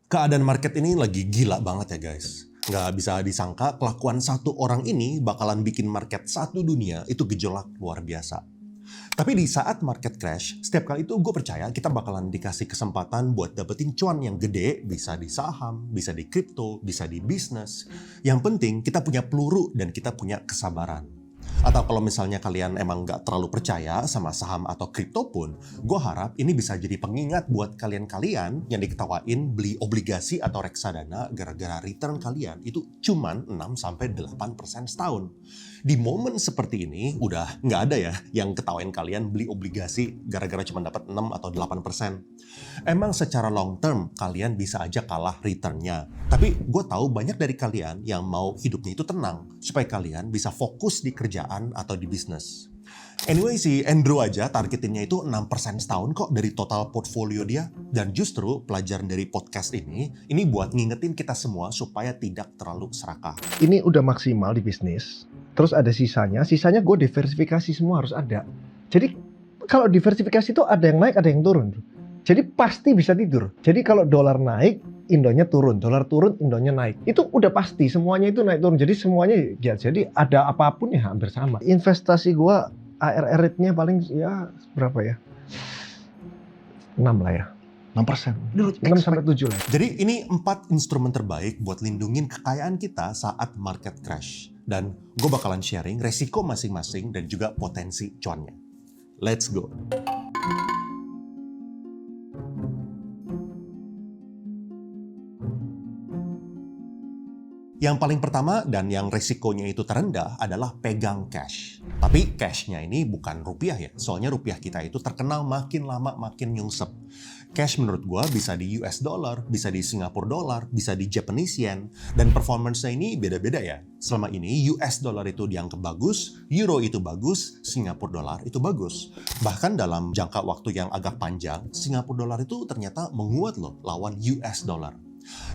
Keadaan market ini lagi gila banget ya guys. Nggak bisa disangka kelakuan satu orang ini bakalan bikin market satu dunia itu gejolak luar biasa. Tapi di saat market crash, setiap kali itu gue percaya kita bakalan dikasih kesempatan buat dapetin cuan yang gede, bisa di saham, bisa di kripto, bisa di bisnis. Yang penting kita punya peluru dan kita punya kesabaran. Atau kalau misalnya kalian emang nggak terlalu percaya sama saham atau kripto pun, gue harap ini bisa jadi pengingat buat kalian-kalian yang diketawain beli obligasi atau reksadana gara-gara return kalian itu cuman 6-8% setahun. Di momen seperti ini, udah nggak ada ya yang ketawain kalian beli obligasi gara-gara cuma dapat 6 atau 8%. Emang secara long term, kalian bisa aja kalah returnnya. Tapi gue tahu banyak dari kalian yang mau hidupnya itu tenang, supaya kalian bisa fokus di kerjaan atau di bisnis. Anyway, si Andrew aja targetinnya itu 6% setahun kok dari total portfolio dia. Dan justru pelajaran dari podcast ini buat ngingetin kita semua supaya tidak terlalu serakah. Ini udah maksimal di bisnis, terus ada sisanya gue diversifikasi semua harus ada. Jadi kalau diversifikasi itu ada yang naik, ada yang turun. Jadi pasti bisa tidur. Jadi kalau dolar naik, Indonya turun, dolar turun, Indonya naik. Itu udah pasti, semuanya itu naik turun. Jadi semuanya ya, jadi ada apapun ya hampir sama. Investasi gue ARR rate-nya paling ya berapa ya? 6 lah ya. 6%. 6-7 lah. Jadi ini 4 instrumen terbaik buat lindungin kekayaan kita saat market crash. Dan gue bakalan sharing resiko masing-masing dan juga potensi cuannya. Let's go. Yang paling pertama dan yang resikonya itu terendah adalah pegang cash. Tapi cashnya ini bukan rupiah ya, soalnya rupiah kita itu terkenal makin lama makin nyungsep. Cash menurut gua bisa di US dollar, bisa di Singapore dollar, bisa di Japanese yen, dan performance-nya ini beda-beda ya. Selama ini US dollar itu dianggap bagus, euro itu bagus, Singapore dollar itu bagus. Bahkan dalam jangka waktu yang agak panjang, Singapore dollar itu ternyata menguat loh lawan US dollar.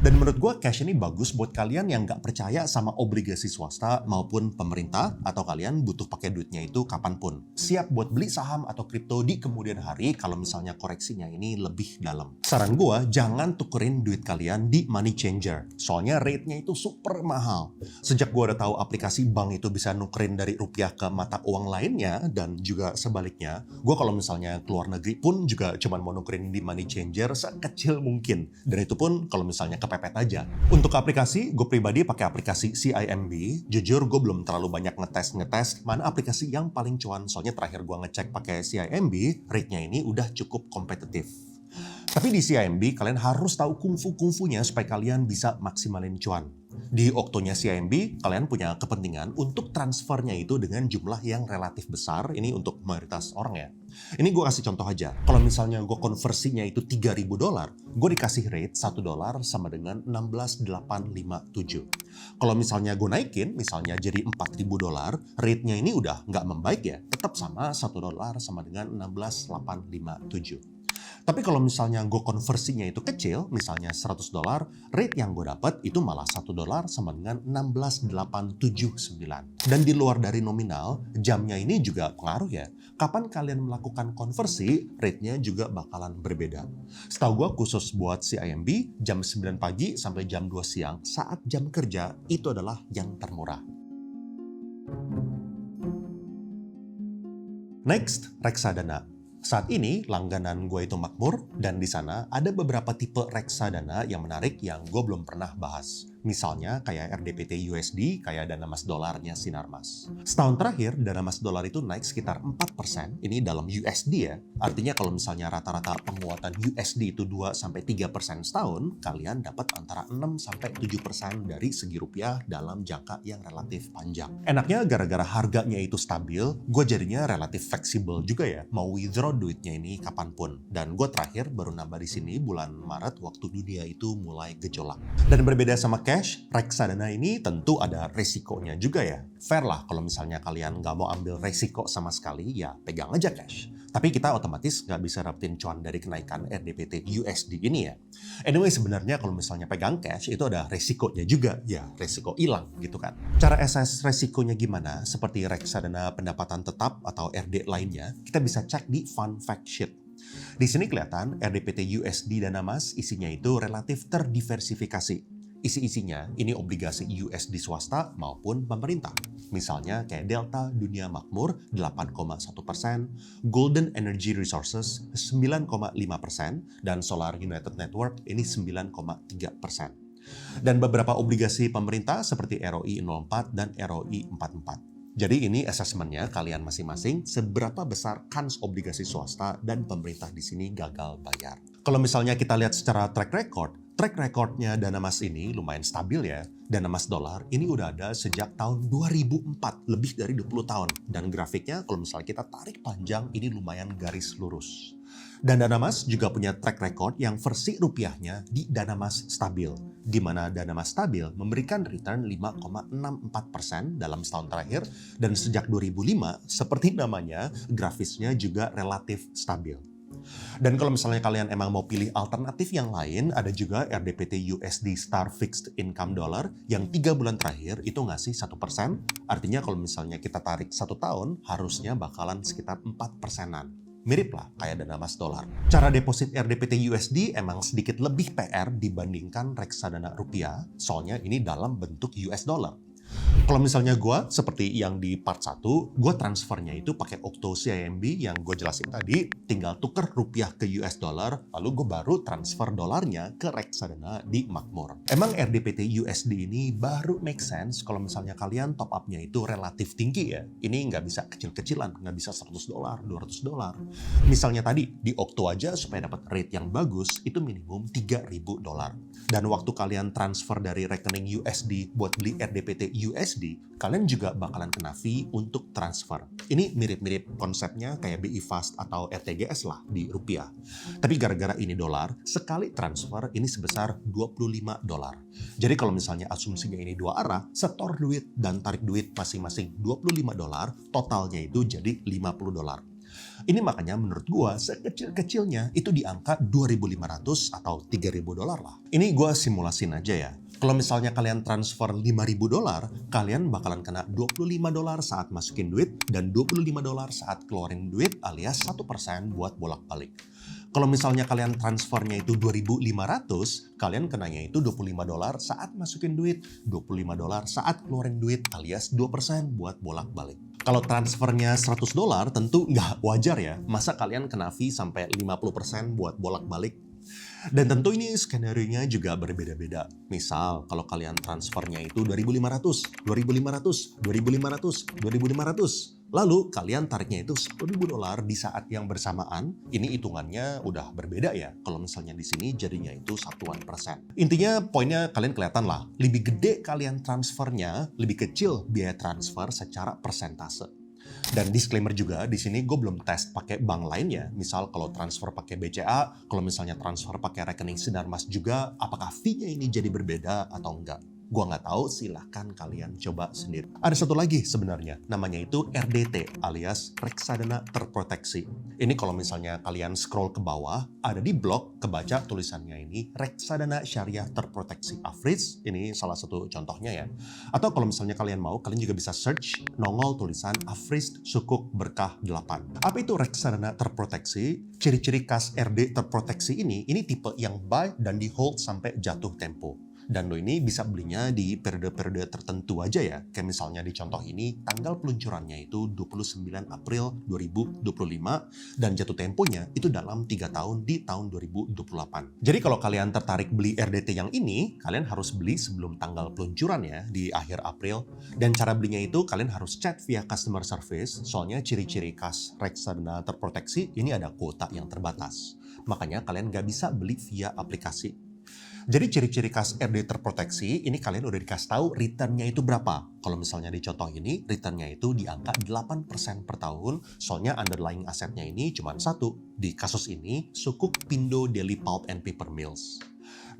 Dan menurut gue cash ini bagus buat kalian yang nggak percaya sama obligasi swasta maupun pemerintah, atau kalian butuh pakai duitnya itu kapanpun. Siap buat beli saham atau kripto di kemudian hari kalau misalnya koreksinya ini lebih dalam. Saran gue, jangan tukerin duit kalian di money changer. Soalnya rate-nya itu super mahal. Sejak gue udah tahu aplikasi bank itu bisa nukerin dari rupiah ke mata uang lainnya dan juga sebaliknya, gue kalau misalnya keluar negeri pun juga cuma mau nukerin di money changer sekecil mungkin. Dan itu pun kalau misalnya kepepet aja. Untuk aplikasi, gue pribadi pakai aplikasi CIMB. Jujur, gue belum terlalu banyak ngetes mana aplikasi yang paling cuan. Soalnya terakhir gue ngecek pakai CIMB, rate-nya ini udah cukup kompetitif. Tapi di CIMB, kalian harus tahu kungfu-kungfunya supaya kalian bisa maksimalin cuan. Di oktonya CIMB, kalian punya kepentingan untuk transfernya itu dengan jumlah yang relatif besar. Ini untuk mayoritas orang ya. Ini gue kasih contoh aja. Kalau misalnya gue konversinya itu $3.000, gue dikasih rate $1 sama dengan 16.857. Kalau misalnya gue naikin, misalnya jadi $4.000, rate-nya ini udah nggak membaik ya. Tetap sama $1 sama dengan 16.857. Tapi kalau misalnya gue konversinya itu kecil, misalnya $100, rate yang gue dapat itu malah $1 sama dengan 16.879. Dan di luar dari nominal, jamnya ini juga pengaruh ya. Kapan kalian melakukan konversi, rate-nya juga bakalan berbeda. Setahu gue khusus buat CIMB, jam 9 pagi sampai jam 2 siang saat jam kerja itu adalah yang termurah. Next, reksadana. Saat ini langganan gue itu makmur dan di sana ada beberapa tipe reksadana yang menarik yang gue belum pernah bahas. Misalnya kayak RDPT USD, kayak dana mas dolarnya Sinarmas. Setahun terakhir, dana mas dolar itu naik sekitar 4%, ini dalam USD ya. Artinya kalau misalnya rata-rata penguatan USD itu 2-3% setahun, kalian dapat antara 6-7% dari segi rupiah dalam jangka yang relatif panjang. Enaknya gara-gara harganya itu stabil, gue jadinya relatif fleksibel juga ya, mau withdraw duitnya ini kapanpun. Dan gue terakhir baru nambah di sini bulan Maret waktu dunia itu mulai gejolak. Dan berbeda sama cash, reksadana ini tentu ada resikonya juga ya. Fair lah kalau misalnya kalian nggak mau ambil resiko sama sekali, ya pegang aja cash. Tapi kita otomatis nggak bisa dapetin cuan dari kenaikan RDPT USD ini ya. Anyway, sebenarnya kalau misalnya pegang cash itu ada resikonya juga, ya resiko hilang gitu kan. Cara assess resikonya gimana? Seperti reksadana pendapatan tetap atau RD lainnya, kita bisa cek di Fund Fact Sheet. Di sini kelihatan RDPT USD Dana Mas isinya itu relatif terdiversifikasi. Isi-isinya ini obligasi USD swasta maupun pemerintah. Misalnya kayak Delta Dunia Makmur 8,1%, Golden Energy Resources 9,5%, dan Solar United Network ini 9,3%. Dan beberapa obligasi pemerintah seperti ROI 04 dan ROI 44. Jadi ini asesmennya kalian masing-masing seberapa besar kans obligasi swasta dan pemerintah di sini gagal bayar. Kalau misalnya kita lihat secara track recordnya Dana Mas ini lumayan stabil ya. Dana Mas dolar ini udah ada sejak tahun 2004, lebih dari 20 tahun. Dan grafiknya kalau misalnya kita tarik panjang ini lumayan garis lurus. Dan Dana Mas juga punya track record yang versi rupiahnya di Dana Mas stabil, di mana Dana Mas stabil memberikan return 5,64% dalam setahun terakhir, dan sejak 2005, seperti namanya, grafisnya juga relatif stabil. Dan kalau misalnya kalian emang mau pilih alternatif yang lain, ada juga RDPT USD Star Fixed Income Dollar yang 3 bulan terakhir itu ngasih 1%, artinya kalau misalnya kita tarik 1 tahun, harusnya bakalan sekitar 4%-an. Mirip lah kayak Dana Mas dolar. Cara deposit RDPT USD emang sedikit lebih PR dibandingkan reksadana rupiah, soalnya ini dalam bentuk US dollar. Kalau misalnya gue, seperti yang di part 1, gue transfernya itu pakai Okto CIMB yang gue jelasin tadi, tinggal tuker rupiah ke US dollar, lalu gue baru transfer dolarnya ke reksadana di Makmur. Emang RDPT USD ini baru make sense kalau misalnya kalian top up-nya itu relatif tinggi ya. Ini nggak bisa kecil-kecilan, nggak bisa $100, $200. Misalnya tadi, di Okto aja supaya dapat rate yang bagus, itu minimum $3.000. Dan waktu kalian transfer dari rekening USD buat beli RDPT USD, kalian juga bakalan kena fee untuk transfer. Ini mirip-mirip konsepnya kayak BI Fast atau RTGS lah di rupiah. Tapi gara-gara ini dolar, sekali transfer ini sebesar $25. Jadi kalau misalnya asumsinya ini dua arah, setor duit dan tarik duit masing-masing $25, totalnya itu jadi $50. Ini makanya menurut gua sekecil-kecilnya itu di angka 2.500 atau $3.000 lah. Ini gua simulasin aja ya. Kalau misalnya kalian transfer $5.000, kalian bakalan kena $25 saat masukin duit dan $25 saat keluarin duit alias 1% buat bolak-balik. Kalau misalnya kalian transfernya itu 2.500, kalian kenanya itu $25 saat masukin duit, $25 saat keluarin duit alias 2% buat bolak-balik. Kalau transfernya $100 tentu nggak wajar ya, masa kalian kena fee sampai 50% buat bolak-balik. Dan tentu ini skenario-nya juga berbeda-beda. Misal, kalau kalian transfernya itu 2.500, 2.500, 2.500, 2.500. Lalu kalian tariknya itu $10.000 di saat yang bersamaan, ini hitungannya udah berbeda ya. Kalau misalnya di sini jadinya itu satuan persen. Intinya poinnya kalian kelihatan lah, lebih gede kalian transfernya, lebih kecil biaya transfer secara persentase. Dan disclaimer juga, di sini gue belum tes pakai bank lainnya. Misal kalau transfer pakai BCA, kalau misalnya transfer pakai rekening Sinarmas juga, apakah fee-nya ini jadi berbeda atau enggak? Gua nggak tahu, silahkan kalian coba sendiri. Ada satu lagi sebenarnya, namanya itu RDT alias reksadana terproteksi. Ini kalau misalnya kalian scroll ke bawah, ada di blog kebaca tulisannya ini reksadana syariah terproteksi Afris. Ini salah satu contohnya ya. Atau kalau misalnya kalian mau, kalian juga bisa search nongol tulisan Afris Sukuk Berkah 8. Apa itu reksadana terproteksi? Ciri-ciri khas RD terproteksi ini tipe yang buy dan di hold sampai jatuh tempo. Dan lo ini bisa belinya di periode-periode tertentu aja ya. Kayak misalnya di contoh ini, tanggal peluncurannya itu 29 April 2025 dan jatuh temponya itu dalam 3 tahun di tahun 2028. Jadi kalau kalian tertarik beli RDT yang ini, kalian harus beli sebelum tanggal peluncurannya di akhir April. Dan cara belinya itu kalian harus chat via customer service, soalnya ciri-ciri khas reksadana terproteksi ini ada kuota yang terbatas. Makanya kalian nggak bisa beli via aplikasi. Jadi ciri-ciri khas RD terproteksi, ini kalian udah dikasih tahu returnnya itu berapa. Kalau misalnya di contoh ini, returnnya itu di angka 8% per tahun, soalnya underlying asetnya ini cuma satu. Di kasus ini, Sukuk Pindo Daily Pulp and Paper Mills.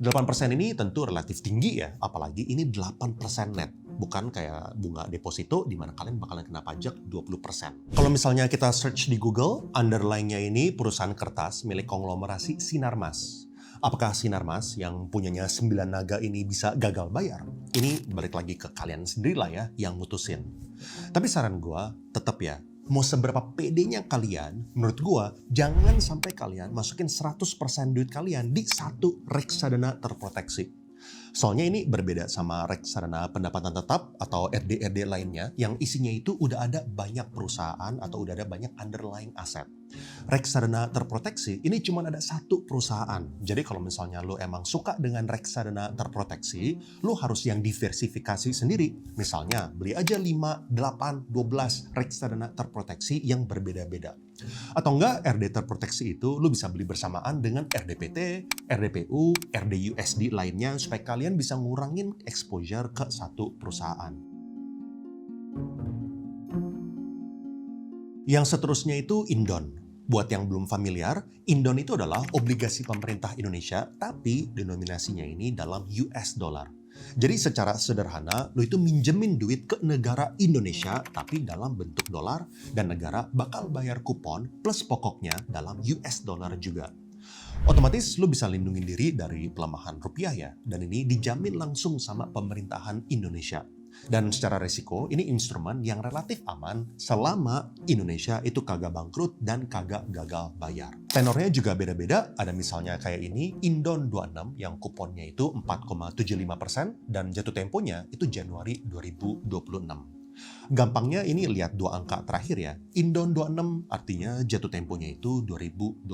8% ini tentu relatif tinggi ya, apalagi ini 8% net. Bukan kayak bunga deposito di mana kalian bakalan kena pajak 20%. Kalau misalnya kita search di Google, underlying-nya ini perusahaan kertas milik konglomerasi Sinarmas. Apakah Sinarmas yang punyanya 9 naga ini bisa gagal bayar? Ini balik lagi ke kalian sendiri lah ya yang mutusin. Tapi saran gue tetap ya, Mau seberapa pedenya kalian, menurut gua, jangan sampai kalian masukin 100% duit kalian di satu reksadana terproteksi. Soalnya ini berbeda sama reksadana pendapatan tetap atau RD-RD lainnya yang isinya itu udah ada banyak perusahaan atau udah ada banyak underlying aset. Reksadana terproteksi ini cuma ada satu perusahaan. Jadi kalau misalnya lo emang suka dengan reksadana terproteksi, lo harus yang diversifikasi sendiri. Misalnya beli aja 5, 8, 12 reksadana terproteksi yang berbeda-beda. Atau enggak, RD terproteksi itu lo bisa beli bersamaan dengan RDPT, RDPU, RDUSD lainnya supaya kalian bisa ngurangin exposure ke satu perusahaan. Yang seterusnya itu Indon. Buat yang belum familiar, Indon itu adalah obligasi pemerintah Indonesia tapi denominasinya ini dalam US dollar. Jadi secara sederhana, lo itu minjemin duit ke negara Indonesia tapi dalam bentuk dolar dan negara bakal bayar kupon plus pokoknya dalam US dollar juga. Otomatis lo bisa lindungin diri dari pelemahan rupiah ya, dan ini dijamin langsung sama pemerintahan Indonesia. Dan secara resiko, ini instrumen yang relatif aman selama Indonesia itu kagak bangkrut dan kagak gagal bayar. Tenornya juga beda-beda, ada misalnya kayak ini, Indon 26 yang kuponnya itu 4,75% dan jatuh temponya itu Januari 2026. Gampangnya ini lihat dua angka terakhir ya, Indon 26 artinya jatuh temponya itu 2026.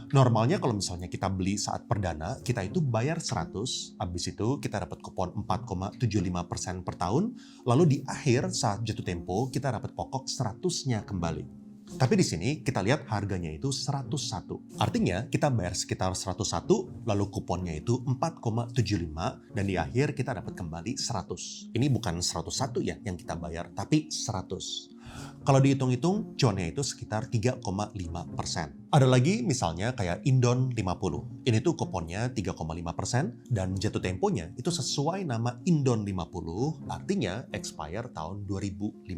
Normalnya kalau misalnya kita beli saat perdana, kita itu bayar 100, habis itu kita dapat kupon 4,75% per tahun, lalu di akhir saat jatuh tempo kita dapat pokok 100-nya kembali. Tapi di sini kita lihat harganya itu 101. Artinya kita bayar sekitar 101, lalu kuponnya itu 4,75 dan di akhir kita dapat kembali 100. Ini bukan 101 ya yang kita bayar, tapi 100. Kalau dihitung-hitung, cuannya itu sekitar 3,5%. Ada lagi misalnya kayak Indon 50. Ini tuh kuponnya 3,5% dan jatuh temponya itu sesuai nama Indon 50, artinya expire tahun 2050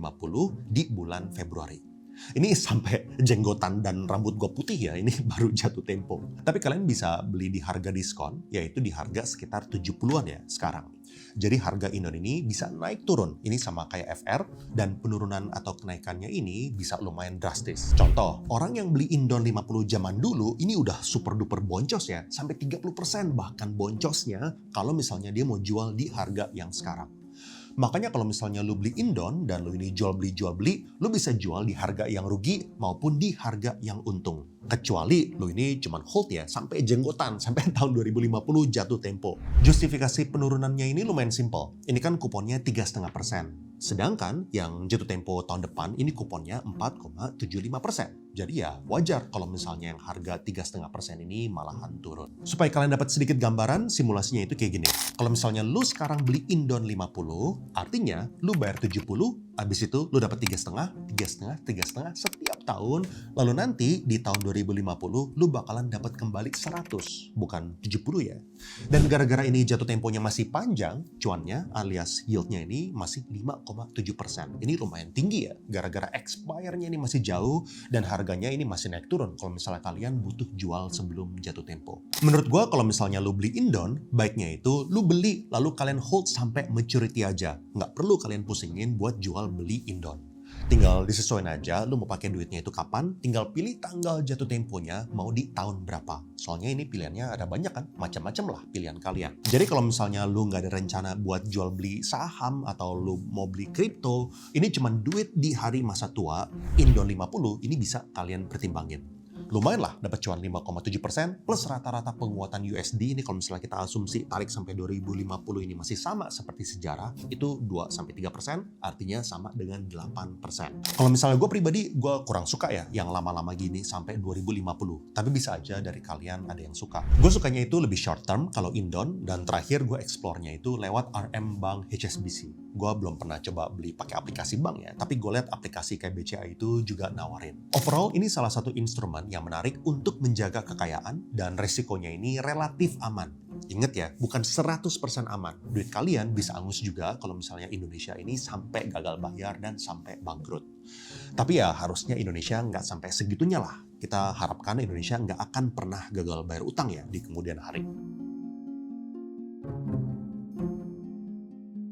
di bulan Februari. Ini sampai jenggotan dan rambut gue putih ya, ini baru jatuh tempo. Tapi kalian bisa beli di harga diskon, yaitu di harga sekitar 70-an ya sekarang. Jadi harga Indon ini bisa naik turun, ini sama kayak FR, dan penurunan atau kenaikannya ini bisa lumayan drastis. Contoh, orang yang beli Indon 50 zaman dulu, ini udah super duper boncos ya, sampai 30% bahkan boncosnya kalau misalnya dia mau jual di harga yang sekarang. Makanya kalau misalnya lu beli Indon dan lu ini jual beli, lu bisa jual di harga yang rugi maupun di harga yang untung. Kecuali lu ini cuman hold ya sampai jenggotan, sampai tahun 2050 jatuh tempo. Justifikasi penurunannya ini lumayan simple. Ini kan kuponnya 3,5%. Sedangkan yang jatuh tempo tahun depan ini kuponnya 4,75%. Jadi ya wajar kalau misalnya yang harga 3,5% ini malahan turun. Supaya kalian dapat sedikit gambaran, simulasinya itu kayak gini. Kalau misalnya lu sekarang beli Indon 50, artinya lu bayar 70, habis itu lu dapat 3,5 setiap tahun. Lalu nanti di tahun 2050 lu bakalan dapat kembali 100, bukan 70 ya. Dan gara-gara ini jatuh temponya masih panjang, cuannya alias yieldnya ini masih 5,7%. Ini lumayan tinggi ya, gara-gara expire-nya ini masih jauh dan harganya ini masih naik turun kalau misalnya kalian butuh jual sebelum jatuh tempo. Menurut gua kalau misalnya lu beli Indon, baiknya itu lu beli lalu kalian hold sampai maturity aja. Nggak perlu kalian pusingin buat jual beli Indon. Tinggal disesuaikan aja lu mau pakai duitnya itu kapan, tinggal pilih tanggal jatuh temponya mau di tahun berapa. Soalnya ini pilihannya ada banyak kan, macam-macam lah pilihan kalian. Jadi kalau misalnya lu nggak ada rencana buat jual beli saham atau lu mau beli kripto, ini cuma duit di hari masa tua, Indon 50 ini bisa kalian pertimbangin. Lumayan lah dapat cuan 5,7% plus rata-rata penguatan USD ini kalau misalnya kita asumsi tarik sampai 2050 ini masih sama seperti sejarah, itu 2-3%, artinya sama dengan 8%. Kalau misalnya gue pribadi, gue kurang suka ya yang lama-lama gini sampai 2050. Tapi bisa aja dari kalian ada yang suka. Gue sukanya itu lebih short term kalau Indon, dan terakhir gue explore-nya itu lewat RM Bank HSBC. Gue belum pernah coba beli pakai aplikasi bank ya, tapi gue lihat aplikasi kayak BCA itu juga nawarin. Overall, ini salah satu instrumen yang menarik untuk menjaga kekayaan dan resikonya ini relatif aman. Ingat ya, bukan 100% aman. Duit kalian bisa angus juga kalau misalnya Indonesia ini sampai gagal bayar dan sampai bangkrut. Tapi ya harusnya Indonesia nggak sampai segitunya lah. Kita harapkan Indonesia nggak akan pernah gagal bayar utang ya di kemudian hari.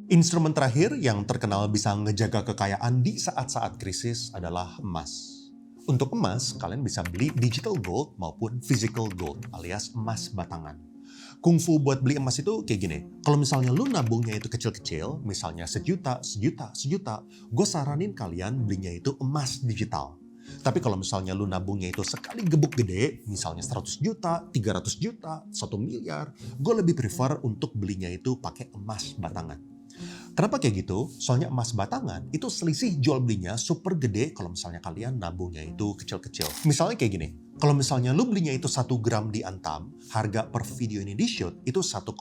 Instrumen terakhir yang terkenal bisa ngejaga kekayaan di saat-saat krisis adalah emas. Untuk emas, kalian bisa beli digital gold maupun physical gold alias emas batangan. Kungfu buat beli emas itu kayak gini, kalau misalnya lu nabungnya itu kecil-kecil, misalnya sejuta, gue saranin kalian belinya itu emas digital. Tapi kalau misalnya lu nabungnya itu sekali gebuk gede, misalnya 100 juta, 300 juta, 1 miliar, gue lebih prefer untuk belinya itu pakai emas batangan. Kenapa kayak gitu? Soalnya emas batangan itu selisih jual belinya super gede kalau misalnya kalian nabungnya itu kecil-kecil. Misalnya kayak gini, kalau misalnya lu belinya itu 1 gram di Antam, harga per video ini di shoot itu 1,7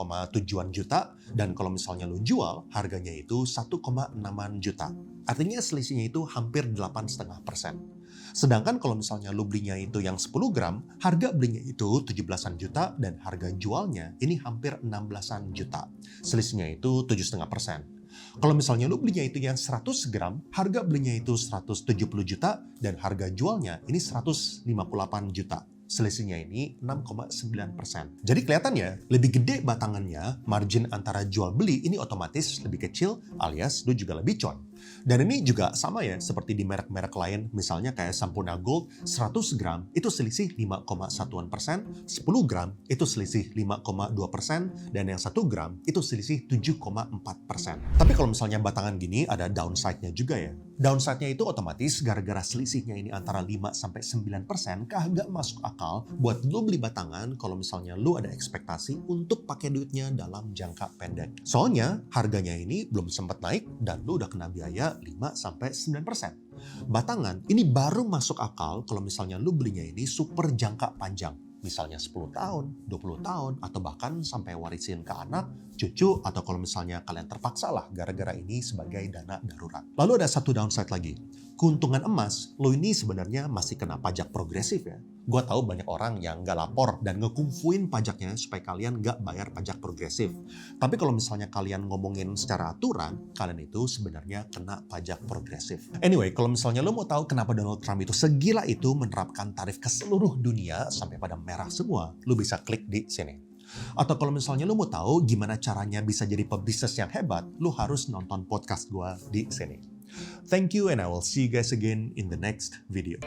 juta, dan kalau misalnya lu jual, harganya itu 1,6 juta. Artinya selisihnya itu hampir 8,5%. Sedangkan kalau misalnya lu belinya itu yang 10 gram, harga belinya itu 17-an juta dan harga jualnya ini hampir 16-an juta. Selisihnya itu 7,5%. Kalau misalnya lu belinya itu yang 100 gram, harga belinya itu 170 juta dan harga jualnya ini 158 juta. Selisihnya ini 6,9%. Jadi kelihatan ya, lebih gede batangannya, margin antara jual beli ini otomatis lebih kecil alias lu juga lebih con. Dan ini juga sama ya, seperti di merek-merek lain, misalnya kayak Sampurna Gold, 100 gram itu selisih 5,1%, 10 gram itu selisih 5,2%, dan yang 1 gram itu selisih 7,4%. Tapi kalau misalnya batangan gini ada downside-nya juga ya. Downside-nya itu otomatis gara-gara selisihnya ini antara 5-9%, kagak masuk akal buat lu beli batangan kalau misalnya lu ada ekspektasi untuk pakai duitnya dalam jangka pendek. Soalnya harganya ini belum sempat naik dan lu udah kena biaya 5-9%. Batangan ini baru masuk akal kalau misalnya lu belinya ini super jangka panjang. Misalnya 10 tahun, 20 tahun, atau bahkan sampai warisin ke anak, cucu, atau kalau misalnya kalian terpaksa lah gara-gara ini sebagai dana darurat. Lalu ada satu downside lagi. Keuntungan emas, lo ini sebenarnya masih kena pajak progresif ya. Gue tahu banyak orang yang nggak lapor dan ngekungfuin pajaknya supaya kalian nggak bayar pajak progresif. Tapi kalau misalnya kalian ngomongin secara aturan, kalian itu sebenarnya kena pajak progresif. Anyway, kalau misalnya lo mau tahu kenapa Donald Trump itu segila itu menerapkan tarif ke seluruh dunia sampai pada merah semua, lo bisa klik di sini. Atau kalau misalnya lo mau tahu gimana caranya bisa jadi pebisnis yang hebat, lo harus nonton podcast gue di sini. Thank you and I will see you guys again in the next video.